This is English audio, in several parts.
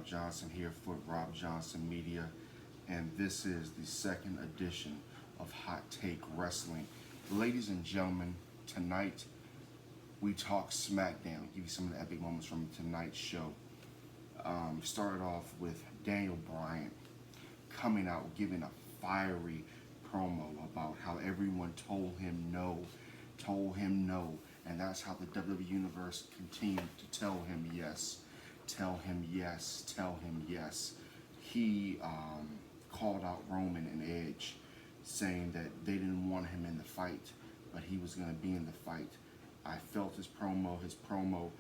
Rob Johnson here for Rob Johnson Media, and this is the second edition of Hot Take Wrestling. Ladies and gentlemen, tonight we talk Smackdown, give you some of the epic moments from tonight's show. Started off with Daniel Bryan coming out giving a fiery promo about how everyone told him no, and that's how the WWE Universe continued to tell him yes. He called out Roman and Edge, saying that they didn't want him in the fight, but he was going to be in the fight. I felt his promo. His promo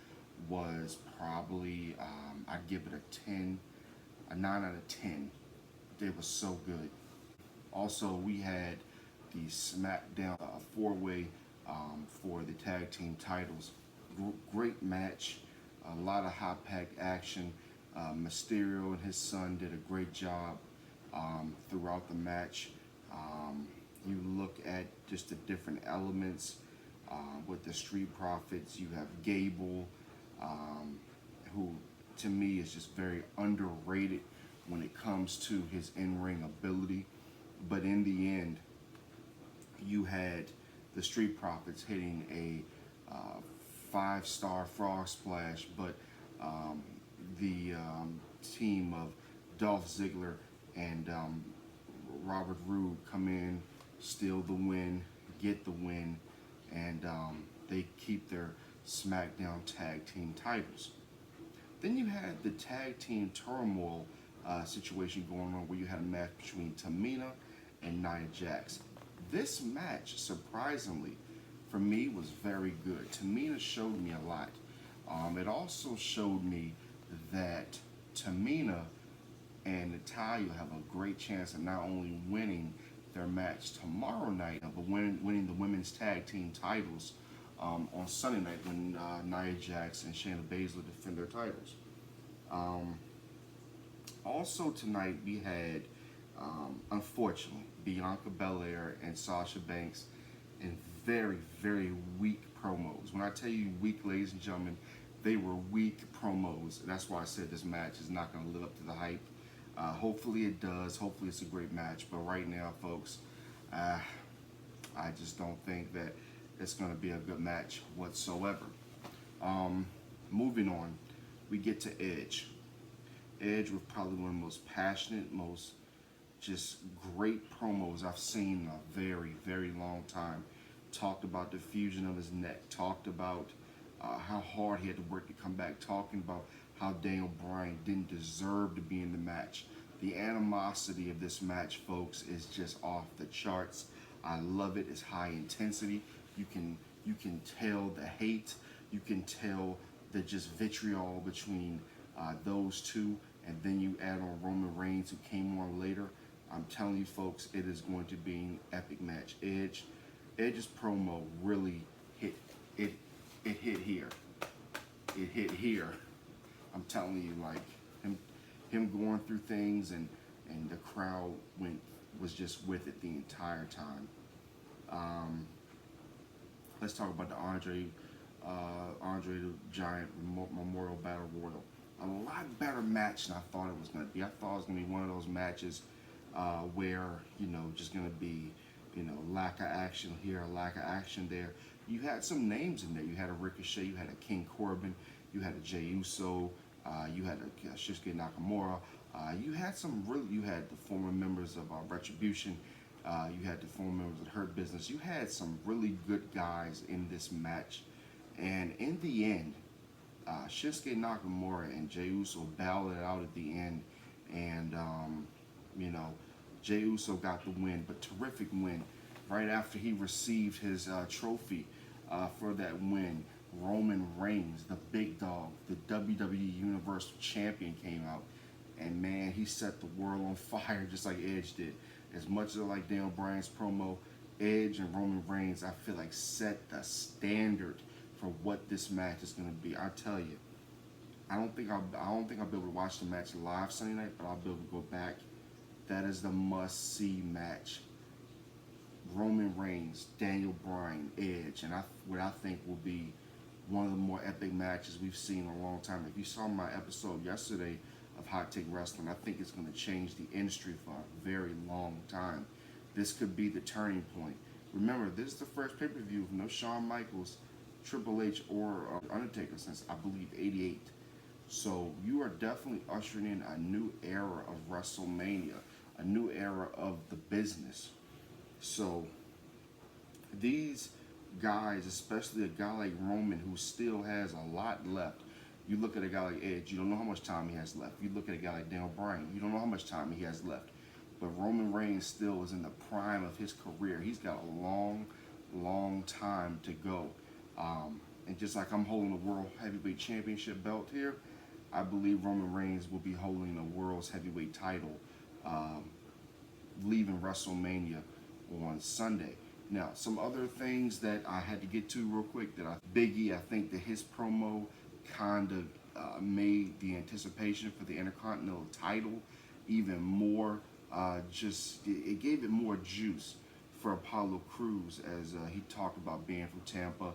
was probably, I'd give it a 9 out of 10. It was so good. Also, we had the Smackdown four-way for the tag team titles. Great match. A lot of high-packed action. Mysterio and his son did a great job throughout the match. You look at just the different elements with the Street Profits. You have Gable, who to me is just very underrated when it comes to his in-ring ability. But in the end, you had the Street Profits hitting a 5-star frog splash, but the team of Dolph Ziggler and Robert Roode come in, steal the win, get the win, and they keep their SmackDown tag team titles. Then you had the tag team turmoil situation going on, where you had a match between Tamina and Nia Jax. This match, surprisingly, for me, was very good. Tamina showed me a lot. It also showed me that Tamina and Natalya have a great chance of not only winning their match tomorrow night, but winning the women's tag team titles on Sunday night when Nia Jax and Shayna Baszler defend their titles. Also tonight we had, unfortunately, Bianca Belair and Sasha Banks in very, very weak promos. When I tell you weak, ladies and gentlemen, they were weak promos. That's why I said this match is not going to live up to the hype. Hopefully it does. Hopefully it's a great match. But right now, folks, I just don't think that it's going to be a good match whatsoever. Moving on, we get to Edge. Edge was probably one of the most passionate, most just great promos I've seen in a very, very long time. Talked about the fusion of his neck. Talked about how hard he had to work to come back. Talking about how Daniel Bryan didn't deserve to be in the match. The animosity of this match, folks, is just off the charts. I love it. It's high intensity. You can tell the hate. You can tell the just vitriol between those two. And then you add on Roman Reigns, who came on later. I'm telling you, folks, it is going to be an epic match. Edge's promo really hit here. It hit here. I'm telling you, like him going through things, and the crowd was just with it the entire time. Let's talk about the Andre the Giant Memorial Battle Royal. A lot better match than I thought it was going to be. I thought it was going to be one of those matches where, just going to be, lack of action here, lack of action there. You had some names in there. You had a Ricochet, you had a King Corbin, you had a Jey Uso, you had a Shinsuke Nakamura. You had the former members of Retribution. You had the former members of Hurt Business. You had some really good guys in this match. And in the end, Shinsuke Nakamura and Jey Uso battled it out at the end, and Jey Uso got the win, but terrific win. Right after he received his trophy for that win, Roman Reigns, the big dog, the WWE Universal Champion, came out, and man, he set the world on fire just like Edge did. As much as I like Daniel Bryan's promo, Edge and Roman Reigns, I feel like set the standard for what this match is going to be. I tell you, I don't think I'll be able to watch the match live Sunday night, but I'll be able to go back. That is the must-see match. Roman Reigns, Daniel Bryan, Edge, and what I think will be one of the more epic matches we've seen in a long time. If you saw my episode yesterday of Hot Take Wrestling. I think it's going to change the industry for a very long time. This could be the turning point. Remember, this is the first pay-per-view with no Shawn Michaels, Triple H, or Undertaker since, I believe, '88. So you are definitely ushering in a new era of WrestleMania, a new era of the business. So these guys, especially a guy like Roman, who still has a lot left. You look at a guy like Edge, you don't know how much time he has left. You look at a guy like Daniel Bryan, you don't know how much time he has left. But Roman Reigns still is in the prime of his career. He's got a long, long time to go. And just like I'm holding the World Heavyweight Championship belt here, I believe Roman Reigns will be holding the World's Heavyweight title leaving WrestleMania on Sunday. Now, some other things that I had to get to real quick. Big E, I think that his promo kind of made the anticipation for the Intercontinental title even more. It gave it more juice for Apollo Crews as he talked about being from Tampa,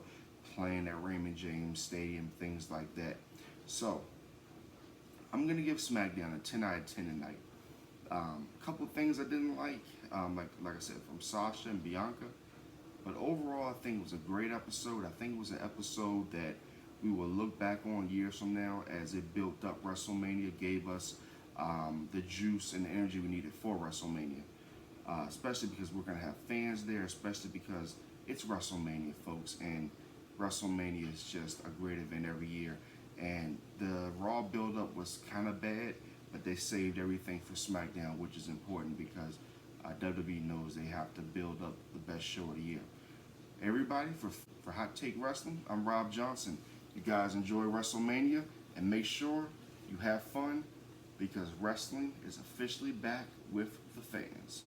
playing at Raymond James Stadium, things like that. So, I'm going to give SmackDown a 10 out of 10 tonight. A couple of things I didn't like I said, from Sasha and Bianca. But overall, I think it was a great episode. I think it was an episode that we will look back on years from now as it built up WrestleMania, gave us the juice and the energy we needed for WrestleMania. Especially because we're going to have fans there, especially because it's WrestleMania, folks. And WrestleMania is just a great event every year. And the Raw build-up was kind of bad, but they saved everything for SmackDown, which is important because WWE knows they have to build up the best show of the year. Everybody, for Hot Take Wrestling, I'm Rob Johnson. You guys enjoy WrestleMania, and make sure you have fun because wrestling is officially back with the fans.